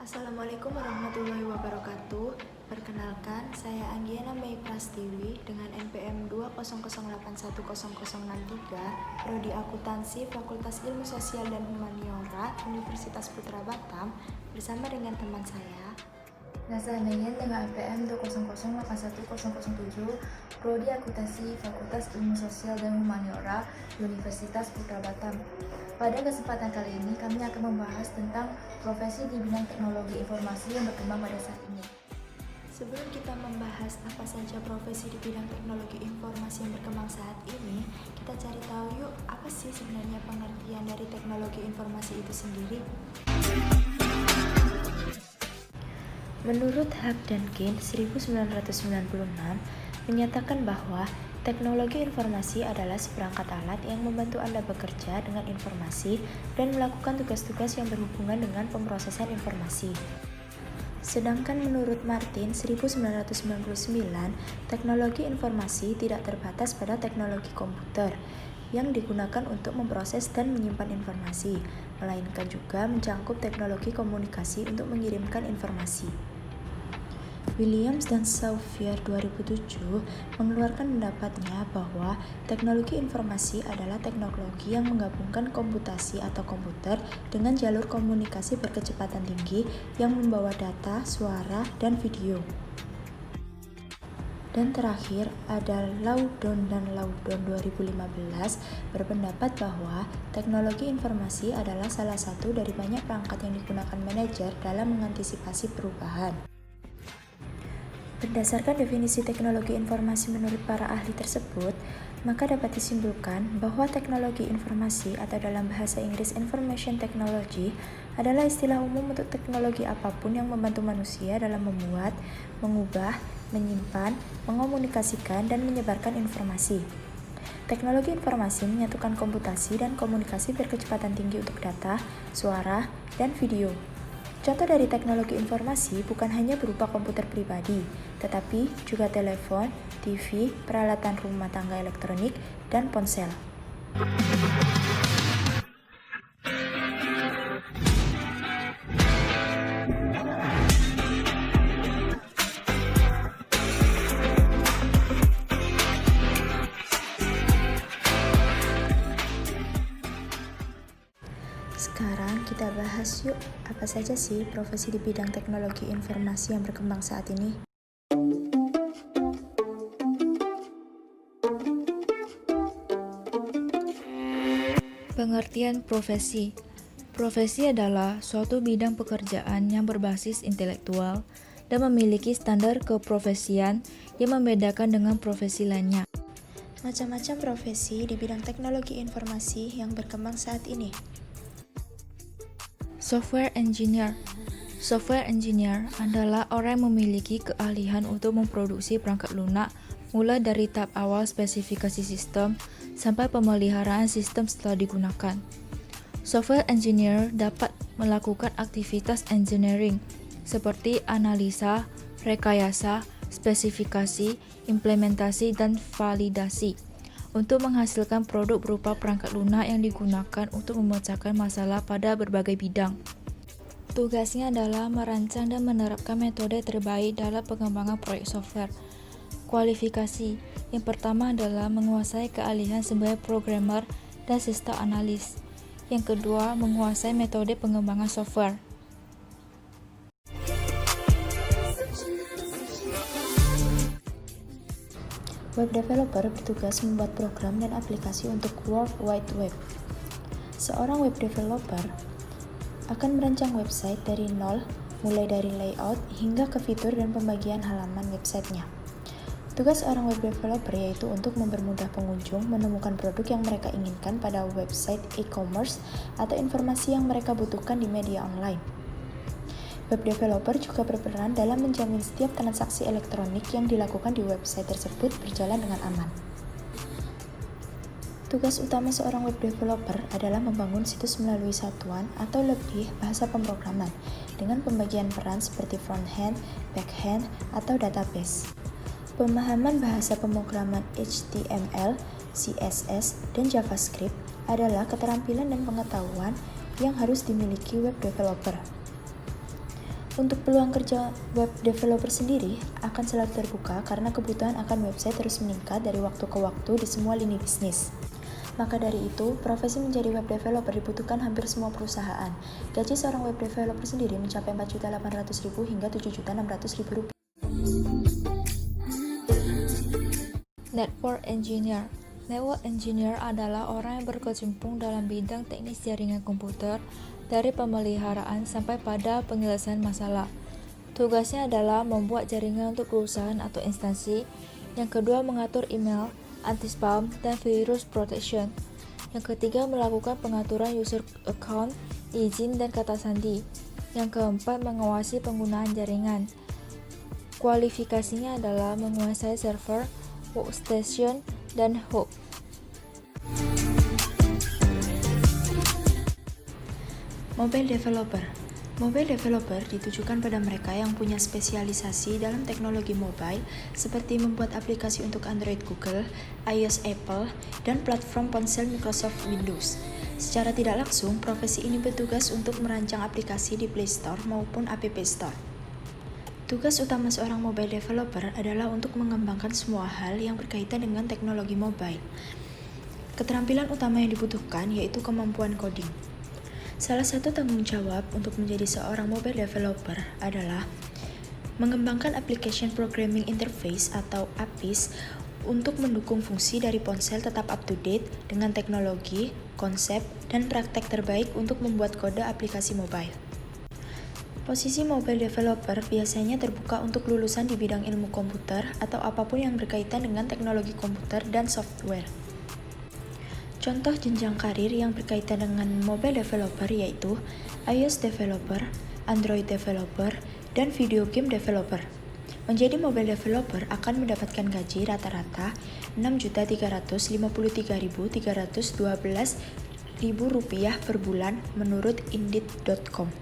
Assalamualaikum warahmatullahi wabarakatuh. Perkenalkan, saya Anggiana Mei Prastiwi dengan NPM 200810063, Prodi Akuntansi Fakultas Ilmu Sosial dan Humaniora Universitas Putra Batam bersama dengan teman saya. Saya Meyen dengan NPM 200810007, Prodi Akuntansi Fakultas Ilmu Sosial dan Humaniora Universitas Putra Batam. Pada kesempatan kali ini kami akan membahas tentang profesi di bidang teknologi informasi yang berkembang pada saat ini. Sebelum kita membahas apa saja profesi di bidang teknologi informasi yang berkembang saat ini, kita cari tahu yuk apa sih sebenarnya pengertian dari teknologi informasi itu sendiri. Menurut Hug dan Keane 1996 menyatakan bahwa teknologi informasi adalah seperangkat alat yang membantu Anda bekerja dengan informasi dan melakukan tugas-tugas yang berhubungan dengan pemrosesan informasi. Sedangkan menurut Martin 1999, teknologi informasi tidak terbatas pada teknologi komputer yang digunakan untuk memproses dan menyimpan informasi, melainkan juga mencakup teknologi komunikasi untuk mengirimkan informasi. Williams dan Sauvier 2007 mengeluarkan pendapatnya bahwa teknologi informasi adalah teknologi yang menggabungkan komputasi atau komputer dengan jalur komunikasi berkecepatan tinggi yang membawa data, suara, dan video. Dan terakhir ada Loudon dan Loudon 2015 berpendapat bahwa teknologi informasi adalah salah satu dari banyak perangkat yang digunakan manajer dalam mengantisipasi perubahan. Berdasarkan definisi teknologi informasi menurut para ahli tersebut, maka dapat disimpulkan bahwa teknologi informasi atau dalam bahasa Inggris Information Technology adalah istilah umum untuk teknologi apapun yang membantu manusia dalam membuat, mengubah, menyimpan, mengomunikasikan, dan menyebarkan informasi. Teknologi informasi menyatukan komputasi dan komunikasi berkecepatan tinggi untuk data, suara, dan video. Contoh dari teknologi informasi bukan hanya berupa komputer pribadi, tetapi juga telepon, TV, peralatan rumah tangga elektronik, dan ponsel. Sekarang kita bahas yuk apa saja sih profesi di bidang teknologi informasi yang berkembang saat ini. Pengertian profesi. Profesi adalah suatu bidang pekerjaan yang berbasis intelektual dan memiliki standar keprofesian yang membedakan dengan profesi lainnya. Macam-macam profesi di bidang teknologi informasi yang berkembang saat ini. Software engineer. Software engineer adalah orang yang memiliki keahlian untuk memproduksi perangkat lunak, mulai dari tahap awal spesifikasi sistem sampai pemeliharaan sistem setelah digunakan. Software engineer dapat melakukan aktivitas engineering seperti analisa, rekayasa, spesifikasi, implementasi, dan validasi untuk menghasilkan produk berupa perangkat lunak yang digunakan untuk memecahkan masalah pada berbagai bidang. Tugasnya adalah merancang dan menerapkan metode terbaik dalam pengembangan proyek software. Kualifikasi. Yang pertama adalah menguasai keahlian sebagai programmer dan sistem analis. Yang kedua, menguasai metode pengembangan software. Web developer bertugas membuat program dan aplikasi untuk World Wide Web. Seorang web developer akan merancang website dari nol, mulai dari layout hingga ke fitur dan pembagian halaman websitenya. Tugas seorang web developer yaitu untuk mempermudah pengunjung menemukan produk yang mereka inginkan pada website e-commerce atau informasi yang mereka butuhkan di media online. Web developer juga berperan dalam menjamin setiap transaksi elektronik yang dilakukan di website tersebut berjalan dengan aman. Tugas utama seorang web developer adalah membangun situs melalui satuan atau lebih bahasa pemrograman dengan pembagian peran seperti front-end, back-end, atau database. Pemahaman bahasa pemrograman HTML, CSS, dan JavaScript adalah keterampilan dan pengetahuan yang harus dimiliki web developer. Untuk peluang kerja web developer sendiri akan selalu terbuka karena kebutuhan akan website terus meningkat dari waktu ke waktu di semua lini bisnis. Maka dari itu, profesi menjadi web developer dibutuhkan hampir semua perusahaan. Gaji seorang web developer sendiri mencapai Rp4.800.000 hingga Rp7.600.000. Network Engineer. Network Engineer adalah orang yang berkecimpung dalam bidang teknis jaringan komputer, dari pemeliharaan sampai pada penyelesaian masalah. Tugasnya adalah membuat jaringan untuk perusahaan atau instansi. Yang kedua, mengatur email, anti-spam, dan virus protection. Yang ketiga, melakukan pengaturan user account, izin, dan kata sandi. Yang keempat, mengawasi penggunaan jaringan. Kualifikasinya adalah menguasai server, workstation, dan hub. Mobile Developer. Mobile Developer ditujukan pada mereka yang punya spesialisasi dalam teknologi mobile seperti membuat aplikasi untuk Android Google, iOS Apple, dan platform ponsel Microsoft Windows. Secara tidak langsung, profesi ini bertugas untuk merancang aplikasi di Play Store maupun App Store. Tugas utama seorang mobile developer adalah untuk mengembangkan semua hal yang berkaitan dengan teknologi mobile. Keterampilan utama yang dibutuhkan yaitu kemampuan coding. Salah satu tanggung jawab untuk menjadi seorang mobile developer adalah mengembangkan application programming interface atau APIs untuk mendukung fungsi dari ponsel tetap up-to-date dengan teknologi, konsep, dan praktek terbaik untuk membuat kode aplikasi mobile. Posisi mobile developer biasanya terbuka untuk lulusan di bidang ilmu komputer atau apapun yang berkaitan dengan teknologi komputer dan software. Contoh jenjang karir yang berkaitan dengan mobile developer yaitu iOS developer, Android developer, dan video game developer. Menjadi mobile developer akan mendapatkan gaji rata-rata Rp6.353.312 per bulan menurut Indeed.com.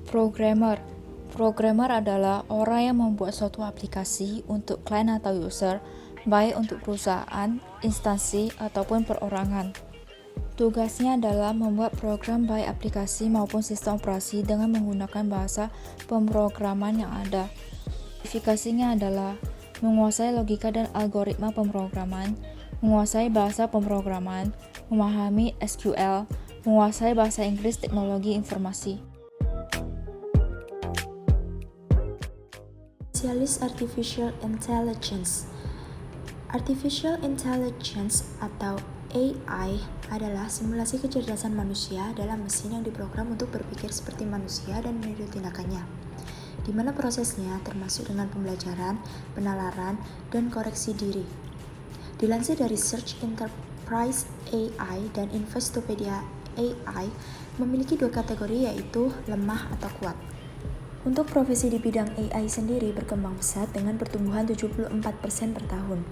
Programmer. Programmer adalah orang yang membuat suatu aplikasi untuk klien atau user, baik untuk perusahaan, instansi, ataupun perorangan. Tugasnya adalah membuat program baik aplikasi maupun sistem operasi dengan menggunakan bahasa pemrograman yang ada. Kualifikasinya adalah menguasai logika dan algoritma pemrograman, menguasai bahasa pemrograman, memahami SQL, menguasai bahasa Inggris teknologi informasi. Spesialis Artificial Intelligence. Artificial Intelligence atau AI adalah simulasi kecerdasan manusia dalam mesin yang diprogram untuk berpikir seperti manusia dan meniru tindakannya, di mana prosesnya termasuk dengan pembelajaran, penalaran, dan koreksi diri. Dilansir dari Search Enterprise AI dan Investopedia AI memiliki dua kategori yaitu lemah atau kuat. Untuk profesi di bidang AI sendiri berkembang pesat dengan pertumbuhan 74% per tahun.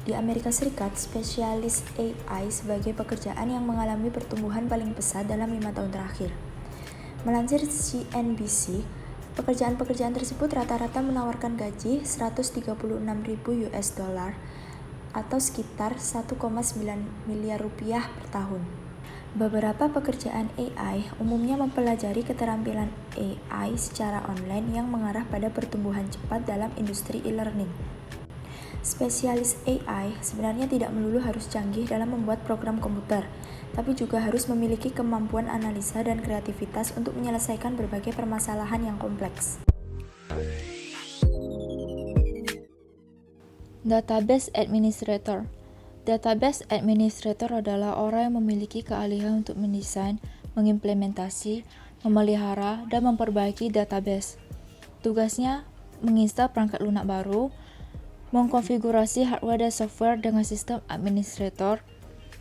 Di Amerika Serikat, spesialis AI sebagai pekerjaan yang mengalami pertumbuhan paling pesat dalam 5 tahun terakhir. Melansir CNBC, pekerjaan-pekerjaan tersebut rata-rata menawarkan gaji $136.000 atau sekitar 1,9 miliar rupiah per tahun. Beberapa pekerjaan AI umumnya mempelajari keterampilan AI secara online yang mengarah pada pertumbuhan cepat dalam industri e-learning. Spesialis AI sebenarnya tidak melulu harus canggih dalam membuat program komputer, tapi juga harus memiliki kemampuan analisa dan kreativitas untuk menyelesaikan berbagai permasalahan yang kompleks. Database Administrator. Database Administrator adalah orang yang memiliki keahlian untuk mendesain, mengimplementasi, memelihara, dan memperbaiki database. Tugasnya menginstal perangkat lunak baru, mengkonfigurasi hardware dan software dengan sistem administrator,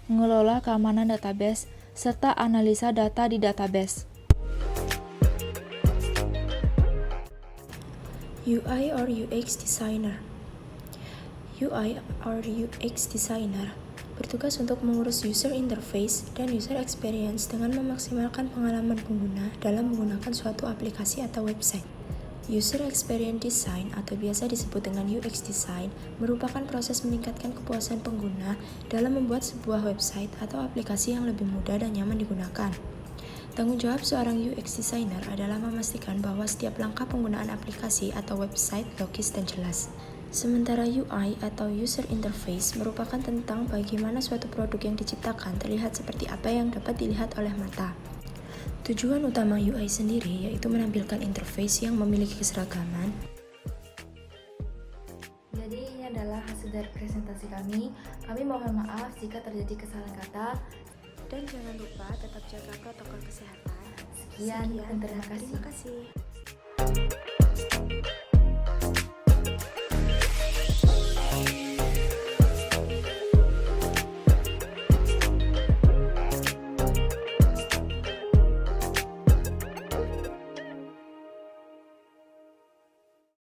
mengelola keamanan database, serta analisa data di database. UI or UX Designer. UI or UX Designer bertugas untuk mengurus user interface dan user experience dengan memaksimalkan pengalaman pengguna dalam menggunakan suatu aplikasi atau website. User Experience Design atau biasa disebut dengan UX Design merupakan proses meningkatkan kepuasan pengguna dalam membuat sebuah website atau aplikasi yang lebih mudah dan nyaman digunakan. Tanggung jawab seorang UX designer adalah memastikan bahwa setiap langkah penggunaan aplikasi atau website logis dan jelas. Sementara UI atau user interface merupakan tentang bagaimana suatu produk yang diciptakan terlihat seperti apa yang dapat dilihat oleh mata. Tujuan utama UI sendiri yaitu menampilkan interface yang memiliki keseragaman. Jadi ini adalah hasil dari presentasi kami. Kami mohon maaf jika terjadi kesalahan kata. Dan jangan lupa tetap jaga protokol kesehatan. Sekian dan terima kasih. Terima kasih.